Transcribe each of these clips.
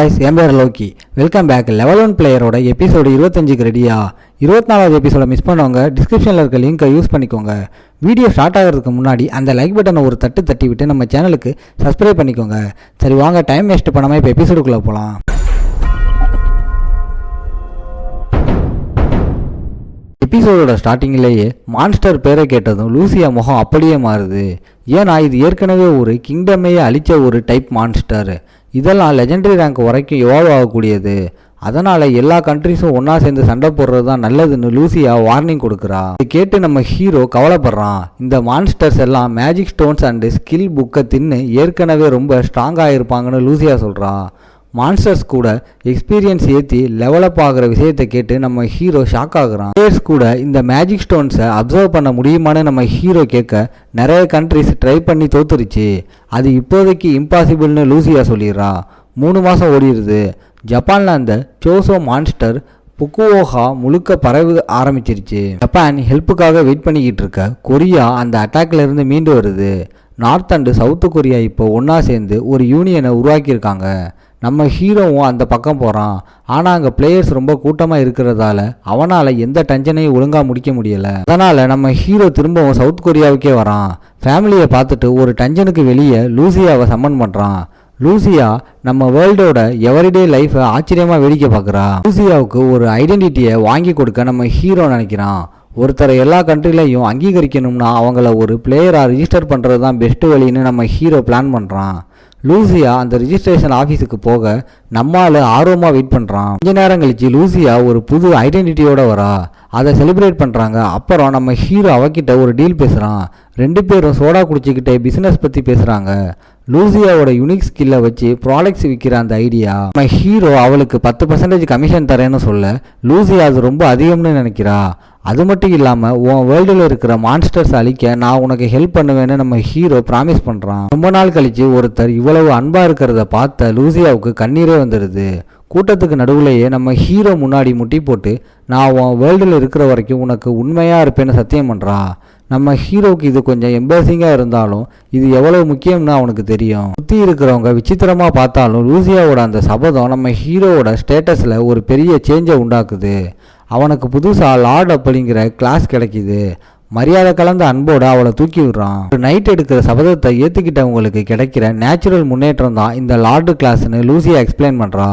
Guys, என் பேர் Loki. Welcome back. Level 1 பிளேயரோட எபிசோடு 25க்கு ரெடியா? 24வது எபிசோட மிஸ் பண்ணவங்க டிஸ்கிரிப்ஷனில் இருக்க லிங்கை யூஸ் பண்ணிக்கோங்க. வீடியோ ஸ்டார்ட் ஆகிறதுக்கு முன்னாடி அந்த லைக் பட்டனை ஒரு தட்டி விட்டு நம்ம சேனலுக்கு சப்ஸ்கிரைப் பண்ணிக்கோங்க. சரி வாங்க, டைம் வேஸ்ட் பண்ணாமல் இப்போ எபிசோடுக்குள்ளே போகலாம். எபிசோடோட ஸ்டார்டிங்லேயே மான்ஸ்டர் பேரை கேட்டதும் லூசியா முகம் அப்படியே மாறுது. ஏன்னா இது ஏற்கனவே ஒரு கிங்டமையே அழிச்ச ஒரு டைப் மான்ஸ்டர். இதெல்லாம் லெஜெண்டரி ரேங்க் வரைக்கும் எவால்வ் ஆகக்கூடியது. அதனால் எல்லா கண்ட்ரிஸும் ஒன்றா சேர்ந்து சண்டை போடுறது தான் நல்லதுன்னு லூசியா வார்னிங் கொடுக்குறா. இதை கேட்டு நம்ம ஹீரோ கவலைப்படுறான். இந்த மான்ஸ்டர்ஸ் எல்லாம் மேஜிக் ஸ்டோன்ஸ் அண்டு ஸ்கில் புக்கை தின்னு ஏற்கனவே ரொம்ப ஸ்ட்ராங்காக இருப்பாங்கன்னு லூசியா சொல்கிறா. மான்ஸ்டர்ஸ் கூட எக்ஸ்பீரியன்ஸ் ஏற்றி டெவலப் ஆகிற விஷயத்தை கேட்டு நம்ம ஹீரோ ஷாக் ஆகுறான். பிளேயர்ஸ் கூட இந்த மேஜிக் ஸ்டோன்ஸை அப்சர்வ் பண்ண முடியுமான்னு நம்ம ஹீரோ கேட்க நிறைய கண்ட்ரிஸ் ட்ரை பண்ணி தோத்துருச்சு. அது இப்போதைக்கு இம்பாசிபிள்னு லூசியா சொல்லிடுறா. 3 மாதம் ஓடிடுது. ஜப்பானில் அந்த சோசோ மான்ஸ்டர் புக்குவோகா முழுக்க பரவ ஆரம்பிச்சிருச்சு. ஜப்பான் ஹெல்ப்புக்காக வெயிட் பண்ணிக்கிட்டு இருக்க கொரியா அந்த அட்டாக்ல இருந்து மீண்டு வருது. நார்த் அண்டு சவுத்து கொரியா இப்போ ஒன்றா சேர்ந்து ஒரு யூனியனை உருவாக்கியிருக்காங்க. நம்ம ஹீரோவும் அந்த பக்கம் போகிறான். ஆனால் அங்கே பிளேயர்ஸ் ரொம்ப கூட்டமாக இருக்கிறதால அவனால் எந்த டென்ஷனையும் ஒழுங்காக முடிக்க முடியலை. அதனால் நம்ம ஹீரோ திரும்பவும் சவுத் கொரியாவுக்கே வரான். ஃபேமிலியை பார்த்துட்டு ஒரு டென்ஷனுக்கு வெளியே லூசியாவை சம்மன் பண்ணுறான். லூசியா நம்ம வேர்ல்டோட எவரிடே லைஃப்பை ஆச்சரியமாக வேடிக்கை பார்க்குறா. லூசியாவுக்கு ஒரு ஐடென்டிட்டியை வாங்கி கொடுக்க நம்ம ஹீரோ நினைக்கிறான். ஒருத்தரை எல்லா கண்ட்ரிலையும் அங்கீகரிக்கணும்னா அவங்கள ஒரு பிளேயராக ரிஜிஸ்டர் பண்ணுறது தான் பெஸ்ட்டு வழின்னு நம்ம ஹீரோ பிளான் பண்ணுறான். லூசியா அந்த ரிஜிஸ்ட்ரேஷன் ஆஃபீஸுக்கு போக நம்மால் ஆர்வமாக வெயிட் பண்ணுறான். கொஞ்ச நேரம் கழிச்சு லூசியா ஒரு புது ஐடென்டிட்டியோட வரா. அதை செலிப்ரேட் பண்ணுறாங்க. அப்புறம் நம்ம ஹீரோ அவகிட்ட ஒரு டீல் பேசுகிறான். 2 பேரும் சோடா குடிச்சிக்கிட்டே பிஸ்னஸ் பற்றி பேசுகிறாங்க. லூசியாவோட யூனிக் ஸ்கில்லை வச்சு ப்ராடக்ட்ஸ் விற்கிற அந்த ஐடியா. நம்ம ஹீரோ அவளுக்கு 10% கமிஷன் தரேன்னு சொல்ல லூசியா அது ரொம்ப அதிகம்னு நினைக்கிறா. அது மட்டும் இல்லாமல் உன் வேர்ல்டில் இருக்கிற மான்ஸ்டர்ஸ் அழிக்க நான் உனக்கு ஹெல்ப் பண்ணுவேன்னு நம்ம ஹீரோ ப்ராமிஸ் பண்ணுறான். ரொம்ப நாள் கழித்து ஒருத்தர் இவ்வளவு அன்பாக இருக்கிறத பார்த்த லூசியாவுக்கு கண்ணீரே வந்துடுது. கூட்டத்துக்கு நடுவுலையே நம்ம ஹீரோ முன்னாடி முட்டி போட்டு நான் உன் வேர்ல்டில் இருக்கிற வரைக்கும் உனக்கு உண்மையாக இருப்பேன்னு சத்தியம் பண்ணுறா. நம்ம ஹீரோவுக்கு இது கொஞ்சம் எம்பாரசிங்காக இருந்தாலும் இது எவ்வளவு முக்கியம்னு அவனுக்கு தெரியும். சுற்றி இருக்கிறவங்க விசித்திரமாக பார்த்தாலும் லூசியாவோட அந்த சபதம் நம்ம ஹீரோவோட ஸ்டேட்டஸில் ஒரு பெரிய சேஞ்சை உண்டாக்குது. அவனுக்கு புதுசாக லார்ட் அப்படிங்கிற கிளாஸ் கிடைக்கிது. மரியாதை கலந்த அன்போடு அவளை தூக்கி விடுறான். ஒரு நைட் எடுக்கிற சபதத்தை ஏற்றுக்கிட்டவங்களுக்கு கிடைக்கிற நேச்சுரல் முன்னேற்றம் தான் இந்த லார்டு கிளாஸ்ன்னு லூசியா எக்ஸ்பிளைன் பண்ணுறா.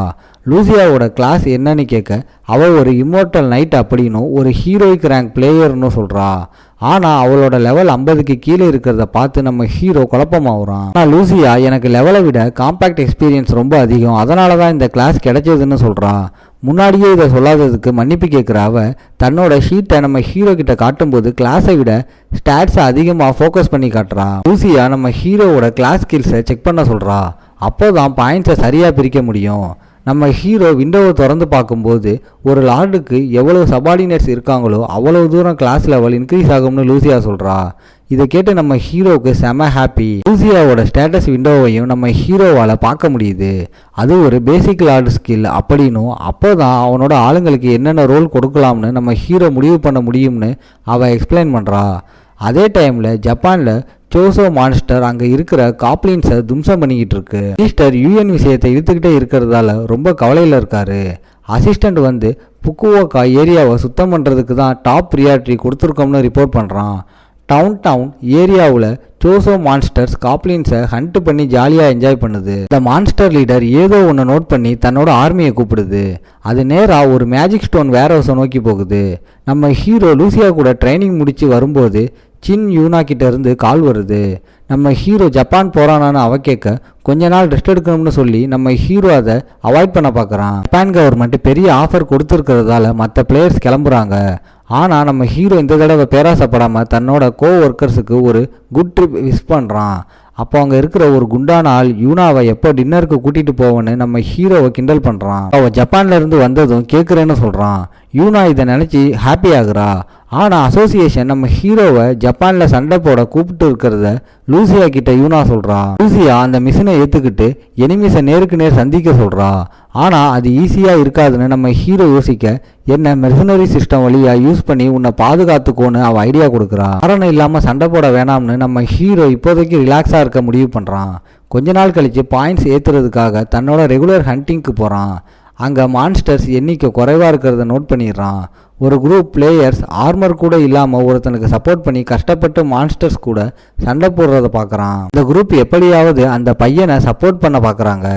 லூசியாவோட கிளாஸ் என்னன்னு கேட்க அவள் ஒரு இம்மோர்டல் நைட் அப்படின்னும் ஒரு ஹீரோயிக் ரேங்க் பிளேயர்னு சொல்கிறா. ஆனால் அவளோட லெவல் 50க்கு கீழே இருக்கிறத பார்த்து நம்ம ஹீரோ குழப்பமாகறான். ஆனால் லூசியா எனக்கு லெவலை விட காம்பேக்ட் எக்ஸ்பீரியன்ஸ் ரொம்ப அதிகம், அதனால தான் இந்த கிளாஸ் கிடைச்சதுன்னு சொல்கிறா. முன்னாடியே இதை சொல்லாததுக்கு மன்னிப்பு கேட்குற அவ தன்னோட ஷீட்டை நம்ம ஹீரோ கிட்ட காட்டும்போது கிளாஸை விட ஸ்டாட்ஸை அதிகமாக ஃபோக்கஸ் பண்ணி காட்டுறா. லூசியா நம்ம ஹீரோவோட கிளாஸ் ஸ்கில்ஸை செக் பண்ண சொல்கிறா. அப்போ தான் பாயிண்ட்ஸை சரியாக பிரிக்க முடியும். நம்ம ஹீரோ விண்டோவை திறந்து பார்க்கும்போது ஒரு லார்டுக்கு எவ்வளவு சபார்டினேட்ஸ் இருக்காங்களோ அவ்வளவு தூரம் கிளாஸ் லெவல் இன்க்ரீஸ் ஆகும்னு லூசியா சொல்கிறா. இதை கேட்டு நம்ம ஹீரோவுக்கு செம ஹாப்பி. லூசியாவோட ஸ்டேட்டஸ் விண்டோவையும் நம்ம ஹீரோவால் பார்க்க முடியுது. அது ஒரு பேசிக் லார்டு ஸ்கில் அப்படின்னும் அப்போ தான் அவனோட ஆளுங்களுக்கு என்னென்ன ரோல் கொடுக்கலாம்னு நம்ம ஹீரோ முடிவு பண்ண முடியும்னு அவள் எக்ஸ்பிளைன் பண்ணுறா. அதே டைமில் ஜப்பானில் சோசோ மான்ஸ்டர் அங்கே இருக்கிற காப்ளின்ஸை தும்சம் பண்ணிக்கிட்டு இருக்கு. மினிஸ்டர் யூஎன் விஷயத்தை இழுத்துக்கிட்டே இருக்கிறதால ரொம்ப கவலையில் இருக்காரு. அசிஸ்டண்ட் வந்து புக்குவோகா ஏரியாவை சுத்தம் பண்ணுறதுக்கு தான் டாப் ப்ரியாரிட்டி கொடுத்துருக்கோம்னு ரிப்போர்ட் பண்ணுறான். டவுன் ஏரியாவில் சோசோ மான்ஸ்டர்ஸ் காப்ளின்ஸை ஹண்ட் பண்ணி ஜாலியாக என்ஜாய் பண்ணுது. இந்த மான்ஸ்டர் லீடர் ஏதோ ஒன்று நோட் பண்ணி தன்னோட ஆர்மியை கூப்பிடுது. அது நேராக ஒரு மேஜிக் ஸ்டோன் வேர் ஹவுஸை நோக்கி போகுது. நம்ம ஹீரோ லூசியா கூட ட்ரைனிங் முடித்து வரும்போது சின் யூனா கிட்ட இருந்து கால் வருது. நம்ம ஹீரோ ஜப்பான் போகிறானான்னு அவ கேட்க கொஞ்ச நாள் ரெஸ்ட் எடுக்கணும்னு சொல்லி நம்ம ஹீரோ அதை அவாய்ட் பண்ண பார்க்குறான். ஜப்பான் கவர்மெண்ட் பெரிய ஆஃபர் கொடுத்துருக்கிறதால மற்ற பிளேயர்ஸ் கிளம்புறாங்க. ஆனால் நம்ம ஹீரோ இந்த தடவை பேராசப்படாமல் தன்னோட ஒர்க்கர்ஸுக்கு ஒரு குட் ட்ரிப் விஷ் பண்ணுறான். அப்போ அங்கே இருக்கிற ஒரு குண்டான ஆள் யூனாவை எப்போ டின்னருக்கு கூட்டிகிட்டு போவேன்னு நம்ம ஹீரோவை கிண்டல் பண்ணுறான். அவள் ஜப்பான்ல இருந்து வந்ததும் கேட்குறேன்னு சொல்கிறான். யூனா இதை நினச்சி ஹாப்பி ஆகுறா. ஆனால் அசோசியேஷன் நம்ம ஹீரோவை ஜப்பானில் சண்டை போட கூப்பிட்டு இருக்கிறத லூசியா கிட்ட யூனா சொல்கிறா. லூசியா அந்த மிஷினை ஏற்றுக்கிட்டு எனிமிஸை நேருக்கு நேர் சந்திக்க சொல்கிறா. ஆனால் அது ஈஸியாக இருக்காதுன்னு நம்ம ஹீரோ யோசிக்க என்ன மெர்சனரி சிஸ்டம் வழியாக யூஸ் பண்ணி உன்னை பாதுகாத்துக்கோன்னு அவள் ஐடியா கொடுக்குறா. காரணம் இல்லாமல் சண்டை போட வேணாம்னு நம்ம ஹீரோ இப்போதைக்கு ரிலாக்ஸாக இருக்க முடிவு பண்ணுறான். கொஞ்ச நாள் கழித்து பாயிண்ட்ஸ் ஏற்றுறதுக்காக தன்னோட ரெகுலர் ஹண்டிங்க்கு போகிறான். அங்கே மான்ஸ்டர்ஸ் எண்ணிக்கை குறைவாக இருக்கிறத நோட் பண்ணிடுறான். ஒரு குரூப் பிளேயர்ஸ் ஆர்மர் கூட இல்லாமல் ஒருத்தனுக்கு சப்போர்ட் பண்ணி கஷ்டப்பட்டு மான்ஸ்டர்ஸ் கூட சண்டை போடுறத பார்க்குறான். இந்த குரூப் எப்படியாவது அந்த பையனை சப்போர்ட் பண்ண பார்க்குறாங்க.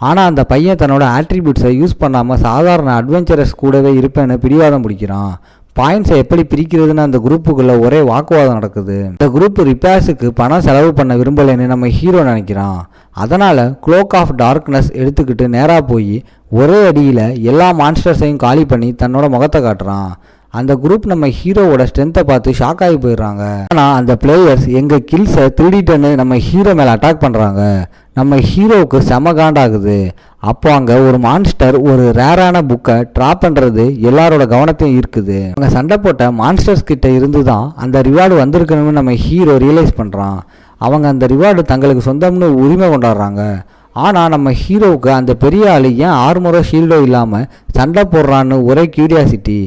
ஆனால் அந்த பையன் தன்னோட ஆட்ரிபியூட்ஸை யூஸ் பண்ணாமல் சாதாரண அட்வென்ச்சரஸ் கூடவே இருப்பேன்னு பிடிவாதம் பிடிக்கிறான். பாயிண்ட்ஸை எப்படி பிரிக்கிறதுன்னு அந்த குரூப்புக்குள்ள ஒரே வாக்குவாதம் நடக்குது. இந்த குரூப் ரிப்பேர்ஸுக்கு பணம் செலவு பண்ண விரும்பலைன்னு நம்ம ஹீரோ நினைக்கிறான். அதனால் க்ளோக் ஆஃப் டார்க்னஸ் எடுத்துக்கிட்டு நேராக போய் ஒரே அடியில் எல்லா மான்ஸ்டர்ஸையும் காலி பண்ணி தன்னோட முகத்தை காட்டுறான். அந்த குரூப் நம்ம ஹீரோவோட ஸ்ட்ரென்த்தை பார்த்து ஷாக் ஆகி போயிடுறாங்க. ஆனால் அந்த பிளேயர்ஸ் எங்கள் கில்ஸை திருடிட்டேன்னு நம்ம ஹீரோ மேலே அட்டாக் பண்ணுறாங்க. நம்ம ஹீரோவுக்கு செம காண்டாகுது. அப்போ அங்கே ஒரு மான்ஸ்டர் ஒரு ரேரான புக்கை ட்ராப் பண்ணுறது எல்லாரோட கவனத்தையும் ஈர்க்குது. அங்கே சண்டை போட்ட மான்ஸ்டர்ஸ் கிட்ட இருந்து தான் அந்த ரிவார்டு வந்திருக்கணும்னு நம்ம ஹீரோ ரியலைஸ் பண்ணுறான். அவங்க அந்த ரிவார்டு தங்களுக்கு சொந்தம்னு உரிமை கொண்டாடுறாங்க. ஆனால் நம்ம ஹீரோவுக்கு அந்த பெரிய ஆள் ஏன் ஆர்மரோ ஷீல்டோ இல்லாமல் சண்டை போடுறான்னு ஒரே கியூரியாசிட்டி.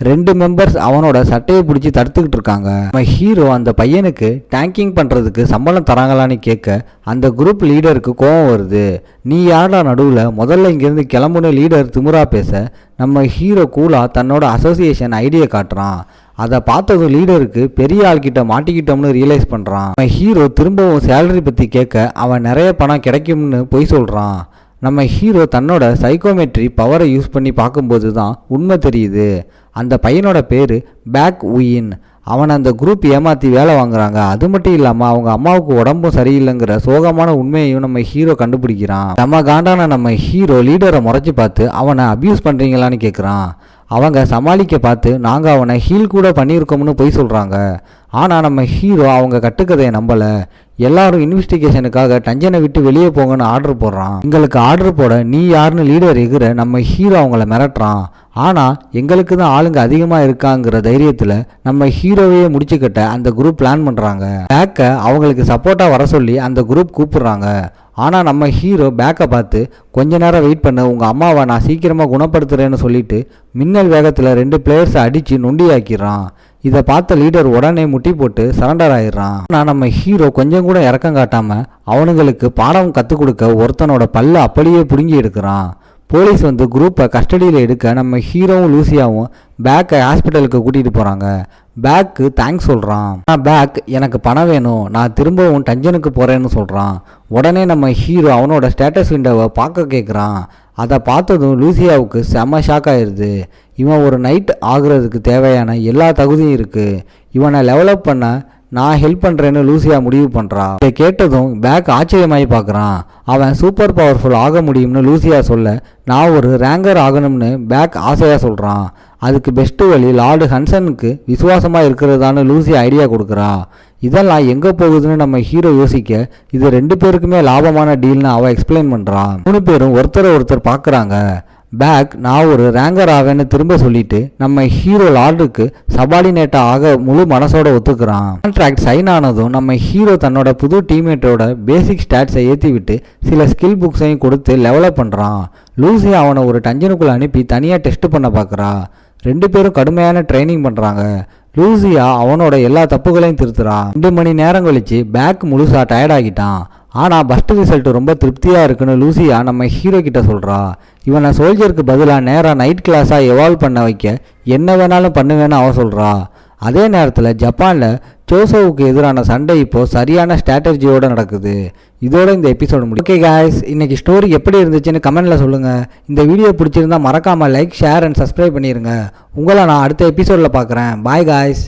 2 மெம்பர்ஸ் அவனோட சட்டையை பிடிச்சி தடுத்துக்கிட்டு இருக்காங்க. நம்ம ஹீரோ அந்த பையனுக்கு டேங்கிங் பண்ணுறதுக்கு சம்பளம் தராங்களான்னு கேட்க அந்த குரூப் லீடருக்கு கோபம் வருது. நீ யாரா நடுவில், முதல்ல இங்கேருந்து கிளம்புன லீடர் திமுறா பேச நம்ம ஹீரோ கூலாக தன்னோட அசோசியேஷன் ஐடியா காட்டுறான். அதை பார்த்ததும் லீடருக்கு பெரிய ஆள்கிட்ட மாட்டிக்கிட்டோம்னு ரியலைஸ் பண்ணுறான். நம்ம ஹீரோ திரும்பவும் சேலரி பற்றி கேட்க அவன் நிறைய பணம் கிடைக்கும்னு பொய் சொல்கிறான். நம்ம ஹீரோ தன்னோட சைக்கோமெட்ரி பவரை யூஸ் பண்ணி பார்க்கும்போது தான் உண்மை தெரியுது. அந்த பையனோட பேர் பேக் உயின். அவனை அந்த குரூப் ஏமாற்றி வேலை வாங்குறாங்க. அது மட்டும் இல்லாமல் அவங்க அம்மாவுக்கு உடம்பும் சரியில்லைங்கிற சோகமான உண்மையையும் நம்ம ஹீரோ கண்டுபிடிக்கிறான். நம்ம காண்டான நம்ம ஹீரோ லீடரை முறைச்சி பார்த்து அவனை அப்யூஸ் பண்ணுறீங்களான்னு கேட்குறான். அவங்க சமாளிக்க பார்த்து நாங்கள் அவனை ஹீல் கூட பண்ணியிருக்கோம்னு போய் சொல்கிறாங்க. ஆனால் நம்ம ஹீரோ அவங்க கட்டுக்கதையை நம்பலை. எல்லாரும் இன்வெஸ்டிகேஷனுக்காக டஞ்சனை விட்டு வெளியே போங்கன்னு ஆர்டர் போடுறான். எங்களுக்கு ஆர்டர் போட நீ யாருன்னு லீடர் எகிற நம்ம ஹீரோ அவங்கள மிரட்டுறான். ஆனால் எங்களுக்கு தான் ஆளுங்க அதிகமாக இருக்காங்கிற தைரியத்தில் நம்ம ஹீரோவையே முடிச்சுக்கிட்ட அந்த குரூப் பிளான் பண்ணுறாங்க. பேக்கை அவங்களுக்கு சப்போர்ட்டாக வர சொல்லி அந்த குரூப் கூப்பிடுறாங்க. ஆனால் நம்ம ஹீரோ பேக்கை பார்த்து கொஞ்ச நேரம் வெயிட் பண்ண, உங்கள் அம்மாவை நான் சீக்கிரமாக குணப்படுத்துகிறேன்னு சொல்லிட்டு மின்னல் வேகத்தில் 2 பிளேயர்ஸை அடித்து நொண்டியாக்கிடுறான். இதை பார்த்த லீடர் உடனே முட்டி போட்டு சரண்டர் ஆயிடுறான். ஆனால் நம்ம ஹீரோ கொஞ்சம் கூட இறக்கம் காட்டாமல் அவனுங்களுக்கு பாடம் கற்றுக் கொடுக்க ஒருத்தனோட பல்ல அப்படியே பிடுங்கி எடுக்கிறான். போலீஸ் வந்து குரூப்பை கஸ்டடியில் எடுக்க நம்ம ஹீரோவும் லூசியாவும் பேக்கை ஹாஸ்பிட்டலுக்கு கூட்டிகிட்டு போகிறாங்க. பேக்கு தேங்க்ஸ் சொல்கிறான். ஆனால் பேக் எனக்கு பணம் வேணும், நான் திரும்பவும் டஞ்சனுக்கு போகிறேன்னு சொல்கிறான். உடனே நம்ம ஹீரோ அவனோட ஸ்டேட்டஸ் விண்டோவை பார்க்க கேட்குறான். அதை பார்த்ததும் லூசியாவுக்கு செம்ம ஷாக் ஆயிடுது. இவன் ஒரு நைட் ஆகுறதுக்கு தேவையான எல்லா தகுதியும் இருக்குது. இவனை டெவலப் பண்ண நான் ஹெல்ப் பண்ணுறேன்னு லூசியா முடிவு பண்ணுறான். இதை கேட்டதும் பேக் ஆச்சரியமாகி பார்க்குறான். அவன் சூப்பர் பவர்ஃபுல் ஆக முடியும்னு லூசியா சொல்ல நான் ஒரு ரேங்கர் ஆகணும்னு பேக் ஆசையாக சொல்கிறான். அதுக்கு பெஸ்ட்டு வழி லார்டு ஹன்சனுக்கு விசுவாசமாக இருக்கிறதான்னு லூசியா ஐடியா கொடுக்குறா. இதெல்லாம் எங்கே போகுதுன்னு நம்ம ஹீரோ யோசிக்க இது 2 பேருக்குமே லாபமான டீல்னு அவள் எக்ஸ்பிளைன் பண்ணுறான். 3 பேரும் ஒருத்தர் பார்க்குறாங்க. பேக் நான் ஒரு ரேங்கர் ஆவேன்னு திரும்ப சொல்லிட்டு நம்ம ஹீரோ லார்டுக்கு சபார்டினேட்டாக ஆக முழு மனசோட ஒத்துக்கிறான். கான்ட்ராக்ட் சைன் ஆனதும் நம்ம ஹீரோ தன்னோட புது டீம்மேட்டோட பேசிக் ஸ்டாட்ஸை ஏற்றி விட்டு சில ஸ்கில் புக்ஸையும் கொடுத்து லெவலப் பண்ணுறான். லூசி அவனை ஒரு டஞ்சனுக்குள்ளே அனுப்பி தனியாக டெஸ்ட் பண்ண பார்க்குறா. 2 பேரும் கடுமையான ட்ரைனிங் பண்ணுறாங்க. லூசியா அவனோட எல்லா தப்புகளையும் திருத்துறான். 2 மணி நேரம் கழிச்சு பேக் முழுசாக டயர்டாகிட்டான். ஆனால் பஸ்ட் ரிசல்ட் ரொம்ப திருப்தியாக இருக்குன்னு லூசியா நம்ம ஹீரோ கிட்ட சொல்கிறா. இவனை சோல்ஜருக்கு பதிலாக நேராக நைட் கிளாஸாக எவால்வ் பண்ண வைக்க என்ன வேணாலும் பண்ணுவேன்னு அவ சொல்கிறா. அதே நேரத்தில் ஜப்பானில் சோசோவுக்கு எதிரான சண்டை இப்போது சரியான ஸ்ட்ராட்டஜியோடு நடக்குது. இதோட இந்த எபிசோடு முடியும். ஓகே காய்ஸ், இன்றைக்கி ஸ்டோரி எப்படி இருந்துச்சுன்னு கமெண்ட்டில் சொல்லுங்கள். இந்த வீடியோ பிடிச்சிருந்தா மறக்காமல் லைக், ஷேர் அண்ட் சப்ஸ்கிரைப் பண்ணிடுங்க. உங்களை நான் அடுத்த எபிசோடில் பார்க்குறேன். Bye guys.